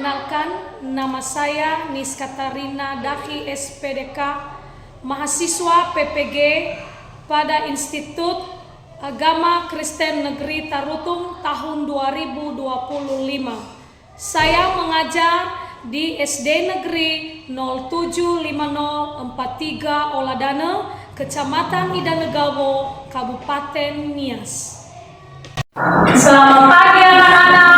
Perkenalkan, nama saya Nis Katarina Dahi SPDK, mahasiswa PPG pada Institut Agama Kristen Negeri Tarutung tahun 2025. Saya mengajar di SD Negeri 075043 Oladana, Kecamatan Idanegawo, Kabupaten Nias. Selamat pagi anak-anak.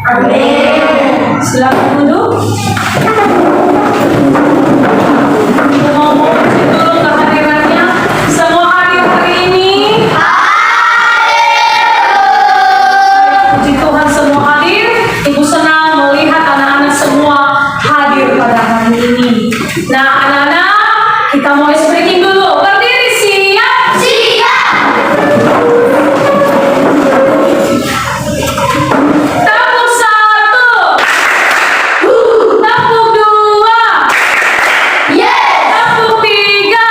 Amin. Silakan duduk. Mohon dulu kehadirannya. Semua hadir hari ini. Puji Tuhan semua hadir. Ibu senang melihat anak-anak semua hadir pada hari ini. Nah, anak-anak, kita mulai speaking dulu. Berdiri, siap? Siap. Tepuk satu. Tepuk dua. Tepuk tiga.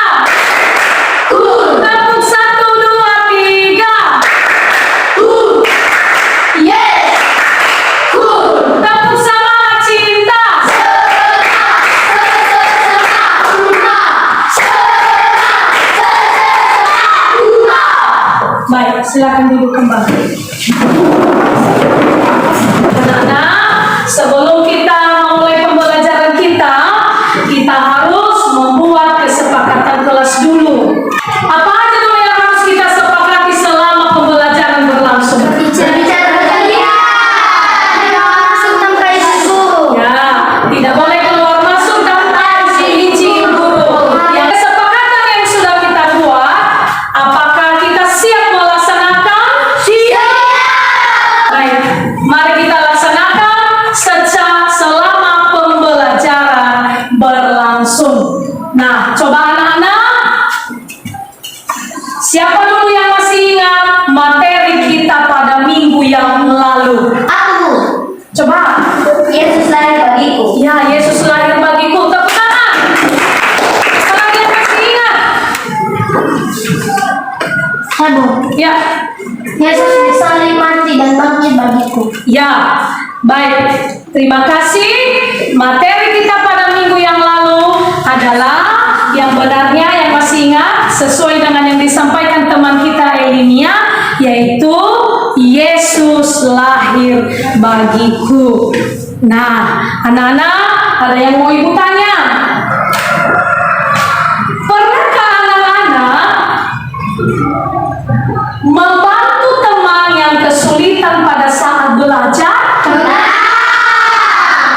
Tepuk satu, dua, tiga. Tepuk sama cinta. Baik, silakan duduk kembali. Anak-anak, sebelum kita memulai pembelajaran kita harus membuat kesepakatan kelas dulu. Apa aja dulu yang harus kita sepakati selama pembelajaran berlangsung? Ya, tidak boleh keluar masuk tanpa izin guru. Yang kesepakatan yang sudah kita buat, apakah kita siap melaksanakan? Siap. Baik, mari kita laksanakan selama pembelajaran berlangsung. Nah, coba anak-anak, siapa dulu yang masih ingat materi kita pada minggu yang lalu? Aku. Coba. Yesus lahir bagiku. Ya, Yesus lahir bagiku. Tepuk tangan. Kalau yang masih ingat. Aduh. Ya. Yesus disalib, mati dan bangkit bagiku. Ya, baik. Terima kasih. Materi kita pada minggu yang lalu adalah yang benarnya yang masih ingat sesuai dengan yang disampaikan teman kita Elinia, yaitu Yesus lahir bagiku. Nah, anak-anak, ada yang mau ibu tanya? Pernahkah anak-anak membantu teman yang kesulitan pada saat belajar?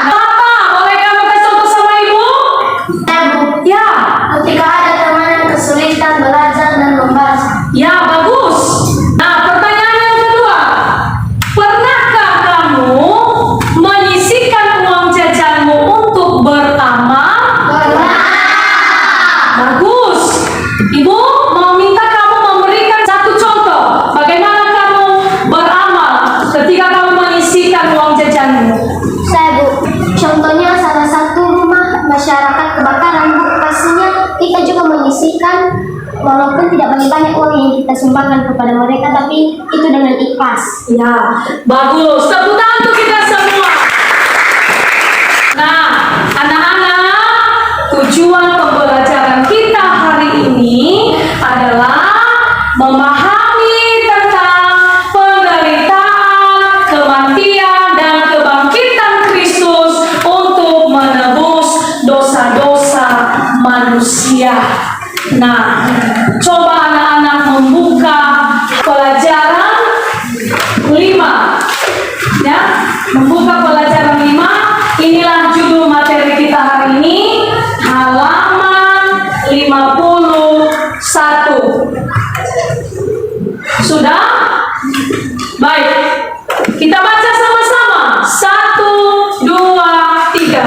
Apa? Boleh kamu kasih contoh sama ibu? Ya. Ketika ada teman yang kesulitan belajar dan membaca. Ya, bagus. Nah, pertanyaan yang kedua. persembahkan kepada mereka, tapi itu dengan ikhlas. Ya, bagus. Tepuk tangan untuk kita semua. Nah, anak-anak, tujuan pembelajaran kita hari ini adalah memahami tentang penderitaan, kematian, dan kebangkitan Kristus untuk menebus dosa-dosa manusia. Nah, coba anak-anak membuka pelajaran 5. Ya, membuka pelajaran 5. Inilah judul materi kita hari ini, halaman 51. Sudah? Baik. Kita baca sama-sama. 1, 2, 3.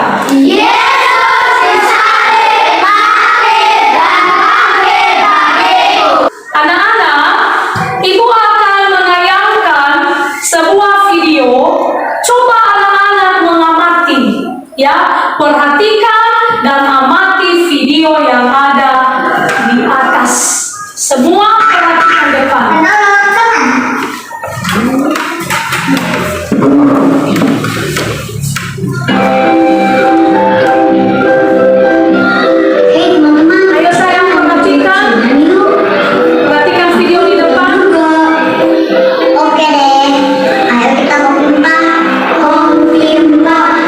Anak-anak, Ibu akan menayangkan sebuah video. Coba anak-anak mengamati, ya, perhatikan dan amati video yang ada di atas. Semua perhatikan depan. Hei teman-teman, Ayo sayang, perhatikan. Perhatikan video di depan. oke deh. Ayo kita home Pimba.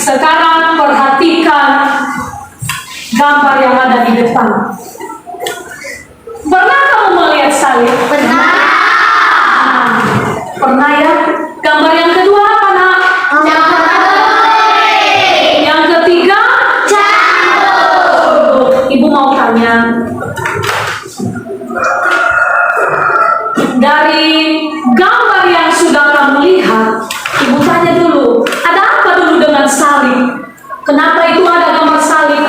Sekarang perhatikan gambar yang ada di depan. Pernah kamu melihat salib? Pernah. Pernah ya? Gambar yang kedua apa nak? Yang ketiga? Ibu mau tanya. Dari gambar yang sudah kamu lihat, Ibu tanya dulu, ada apa dulu dengan salib? Kenapa itu ada gambar salib?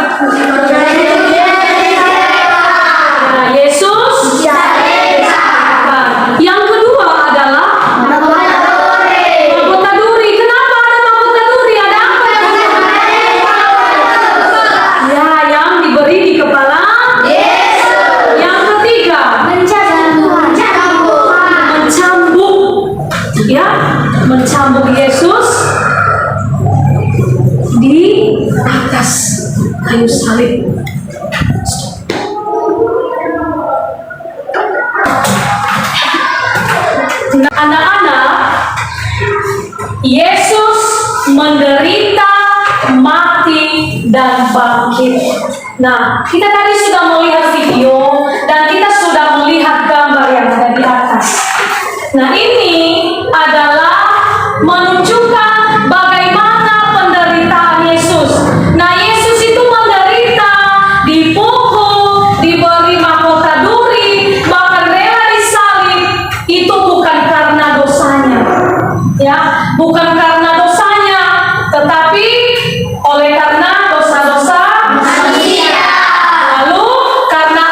sambung Yesus di atas kayu salib. Nah, anak-anak, Yesus menderita, mati, dan bangkit. Nah, kita tadi sudah melihat video dan kita sudah melihat gambar yang ada di atas. Nah, ini adalah menunjukkan bagaimana penderitaan Yesus. Nah, Yesus itu menderita, dipukul, diberi mahkota duri, bahkan rela disalib. Itu bukan karena dosanya, ya, bukan karena dosanya, tetapi oleh karena dosa-dosa manusia. Lalu karena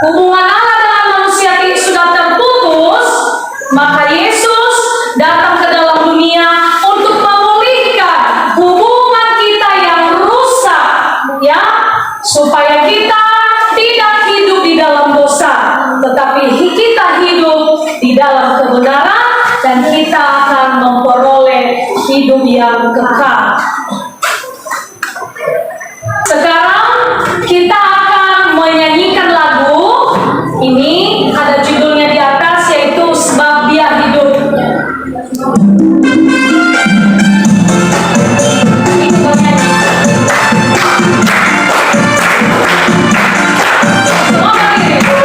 hubungan Allah dengan manusia ini sudah terputus, maka Yesus datang ke dalam dunia untuk memulihkan hubungan kita yang rusak, ya, supaya kita tidak hidup di dalam dosa, tetapi kita hidup di dalam kebenaran dan kita akan memperoleh hidup yang kekal. Sekarang kita akan menyanyikan lagu. Ini ada judulnya di atas, yaitu Sebab Dia Hidup. Ikut bernyanyi. Semua berdiri.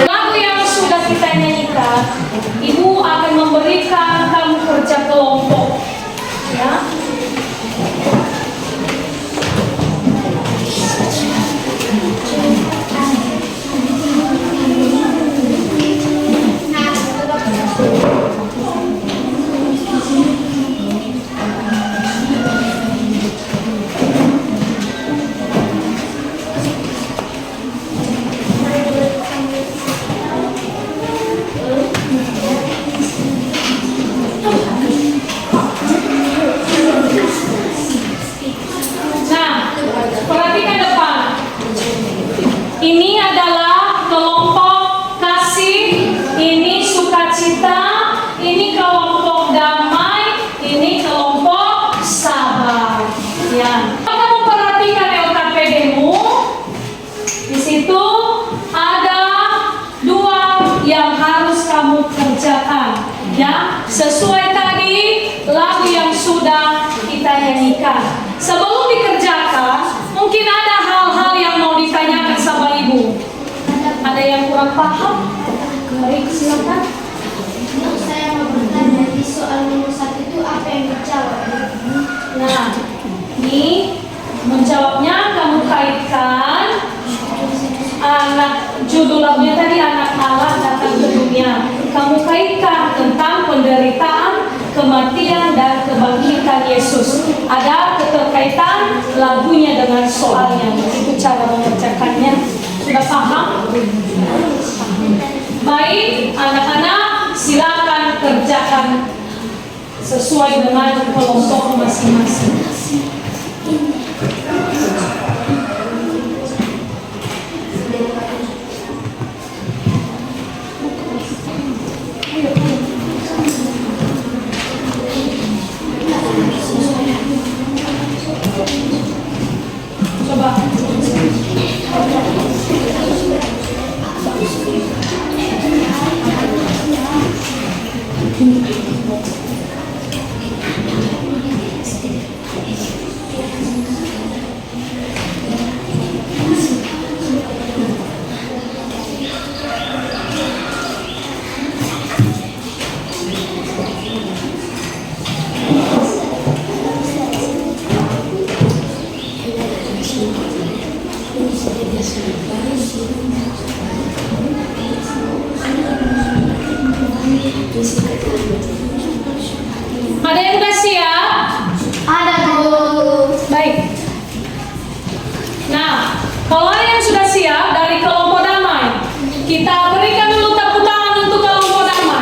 Lagu yang sudah kita nyanyikan, Ibu akan memberikan kamu kerja kelompok, ya. Nah, perhatikan depan. Ini adalah kelompok kasih, ini sukacita, ini kelompok damai, ini kelompok sabar. Ya. Kamu perhatikan LKPD-mu. Di situ ada 2 yang harus kamu kerjakan, ya, sesuai tadi lagu yang sudah kita nyanyikan. Sebelum dikerjakan, mungkin ada hal-hal yang mau ditanyakan sama ibu. Ada yang kurang paham? Baik, silakan. Saya mau bertanya di soal nomor 1 itu apa yang dijawab? Nah, ini menjawabnya kamu kaitkan anak, judul lagunya tadi anak Allah datang ke dunia. Kamu kaitkan tentang penderitaan, kematian, dan kebangkitan Yesus. Ada keterkaitan lagunya dengan soalnya. Itu cara mengerjakannya. Sudah paham? Baik, anak-anak, silakan kerjakan sesuai dengan kelompok masing-masing. Coba. Kalau yang sudah siap dari kelompok damai, kita berikan dulu tepuk tangan untuk kelompok damai.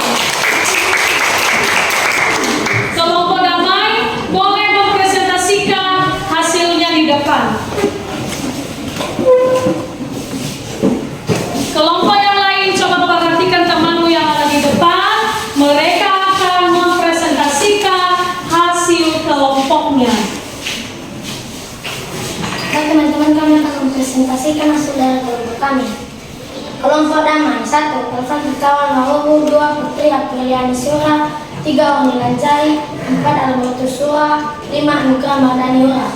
Kelompok damai boleh mempresentasikan hasilnya di depan. Kelompok yang lain coba perhatikan temanmu yang ada di depan. Mereka akan mempresentasikan hasil kelompoknya. Baik teman-teman, kami akan mempresentasikan hasil dari kelompok kami. Kelompok damai 1. Elvan Fikawan Mahubu. 2. Putri Apriliani Syura. 3. Oni Lanjai. 4. Albertus Sua. 5. Anugrah Mardani Ura.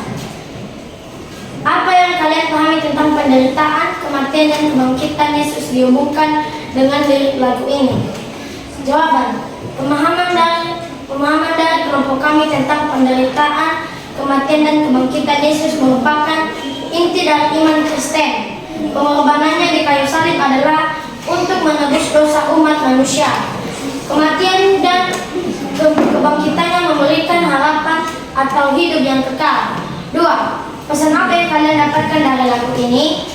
Apa yang kalian pahami tentang penderitaan, kematian, dan kebangkitan Yesus dihubungkan dengan lirik lagu ini? Jawaban. Pemahaman dari kelompok kami tentang penderitaan, kematian, dan kebangkitan Yesus merupakan inti dari iman Kristen. Pengorbanannya di kayu salib adalah untuk menebus dosa umat manusia. Kematian dan kebangkitannya memberikan harapan atau hidup yang kekal. 2. Pesan apa yang kalian dapatkan dari lagu ini?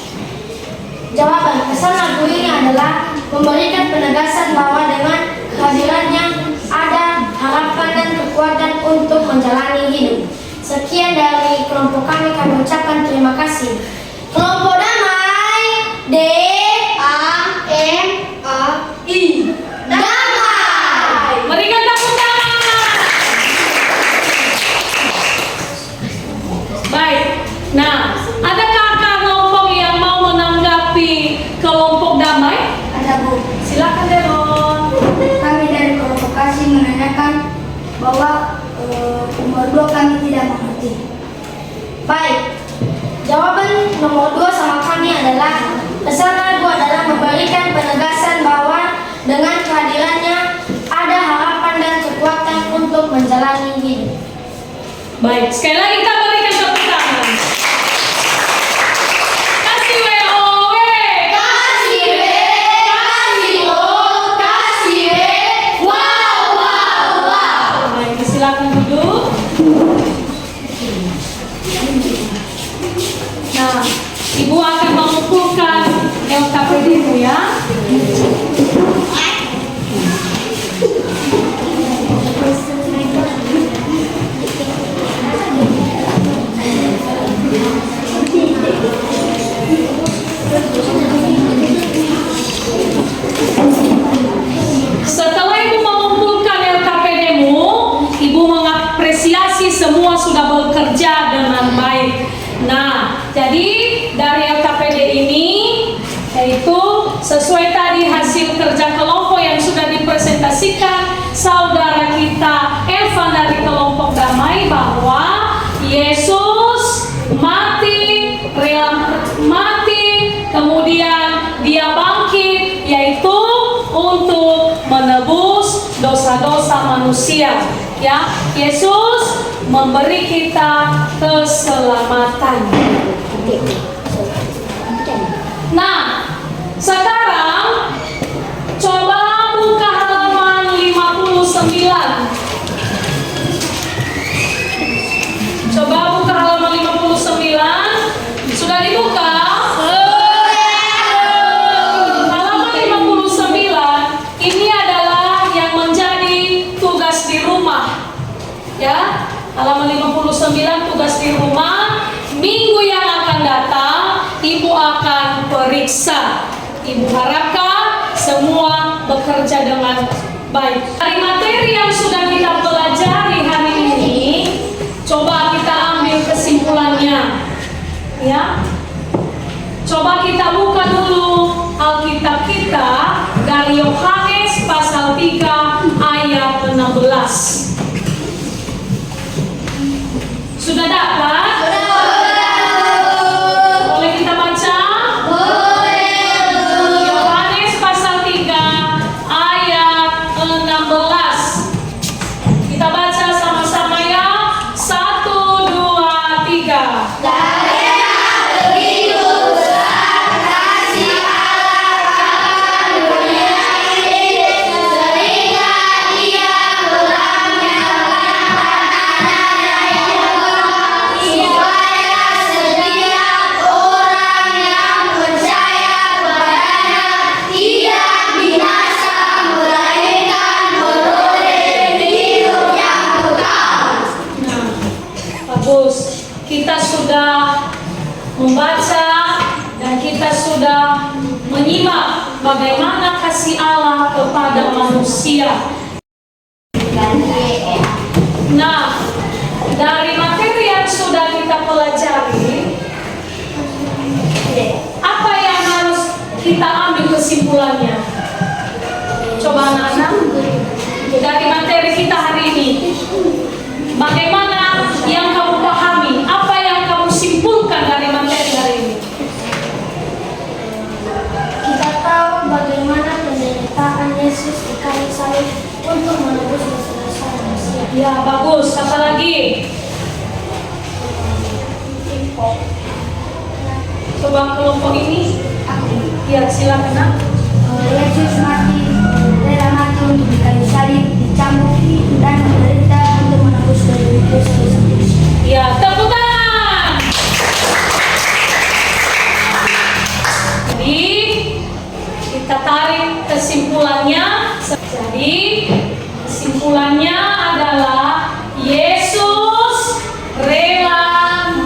Jawaban. Pesan lagu ini adalah memberikan penegasan bahwa dengan kehadirannya ada harapan dan kekuatan untuk menjalani hidup. Sekian dari kelompok kami ucapkan terima kasih. Kelompok damai, D-A-M-A-I, damai. Berikan tepuk tangan. Baik. Nah, adakah kelompok yang mau menanggapi kelompok damai? Ada Bu. Silakan Deron. Kami dari kelompok kasih menanyakan bahwa nomor 2 kami tidak mengerti. Baik. Jawaban nomor 2 sama kami adalah pesan lagu adalah memberikan penegasan bahwa dengan kehadirannya ada harapan dan kekuatan untuk menjalani hidup. Baik, sekali lagi kita berikan tepuk tangan. Kasih WO, Kasih wow. Baik, silakan duduk. Nah, Ibu akan mengumpulkan LKPD-mu ya. Setelah Ibu mengumpulkan LKPD-mu, Ibu mengapresiasi semua sudah bekerja dengan baik. Nah, jadi dari LKPD ini yaitu sesuai tadi hasil kerja kelompok yang sudah dipresentasikan saudara kita Elvan dari kelompok damai bahwa Yesus rela mati, kemudian dia bangkit yaitu untuk menebus dosa-dosa manusia. Ya, Yesus memberi kita keselamatan. Nah, sekarang coba buka halaman 59. Coba buka halaman 59. Sudah dibuka? Halaman 59 ini adalah yang menjadi tugas di rumah. Ya, halaman 59 tugas di rumah. Minggu yang akan datang Ibu akan periksa. Ibu harapkan semua bekerja dengan baik. Dari materi yang sudah kita pelajari hari ini, coba kita ambil kesimpulannya. Ya. Coba kita buka dulu Alkitab kita dari Yohanes pasal 3 ayat 16. Sudah dapat? Boleh kita baca? Yohanes pasal 3 ayat 16. membaca dan kita sudah menyimak bagaimana kasih Allah kepada manusia. Nah, dari materi yang sudah kita pelajari, apa yang harus kita ambil kesimpulannya? Coba anak-anak, dari materi kita hari ini, bagaimana yang kamu pahami? Apa yang kamu simpulkan dari materi hari ini? Kita tahu bagaimana penderitaan Yesus di kayu salib untuk menebus dosa-dosa manusia. Ya, bagus. Apa lagi? Coba kelompok ini. Ya, silakan. Nak. Yesus rela mati untuk di kayu salib, dicambuk dan menderita untuk menebus dosa-dosa manusia. Ya, tepuk tangan. Jadi, kita tarik kesimpulannya. Jadi, kesimpulannya adalah Yesus rela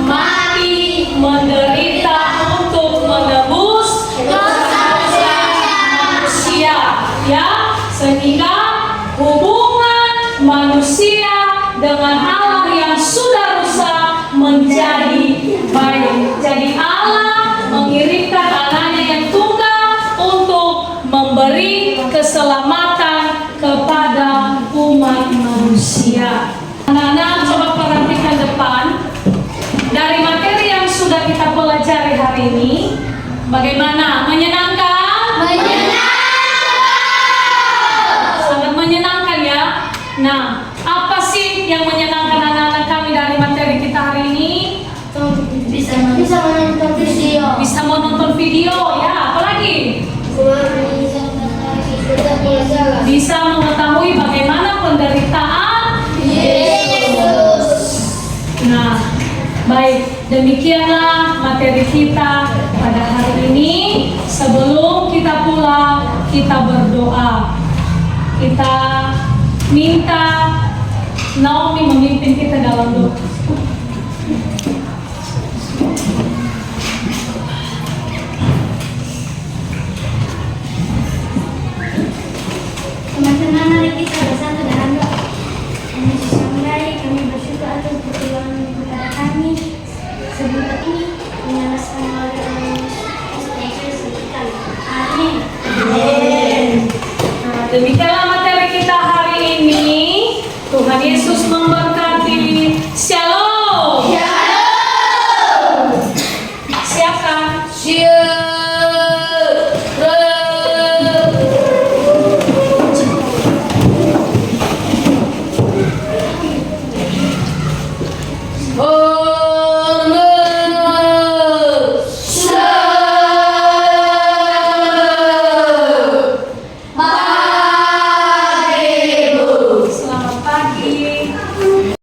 mati menderita untuk menebus dosa-dosa manusia, ya, sehingga hubungan manusia dengan Allah yang sudah rusak menjadi baik. Jadi Allah mengirimkan anaknya yang tunggal untuk memberi keselamatan kepada umat manusia. Anak-anak, coba perhatikan depan. Dari materi yang sudah kita pelajari hari ini, bagaimana? Menyenangkan? Sangat menyenangkan ya. Nah, apa sih yang menyenangkan anak-anak kami dari materi kita hari ini? Bisa menonton video. Bisa menonton video, ya. Apalagi? Bisa mengetahui bagaimana penderitaan Yesus. Nah, baik, demikianlah materi kita pada hari ini. Sebelum kita pulang, kita berdoa. Kita minta Naomi memimpin kita dalam doa. Teman-teman, mari kita bersatu dalam doa. Yesus yang baik, kami bersyukur atas pertolongan kepada kami. Sebentar ini menjelaskan melalui Yesus kami. Amin. Nah, demikianlah materi kita hari ini. Tuhan Yesus memberkati.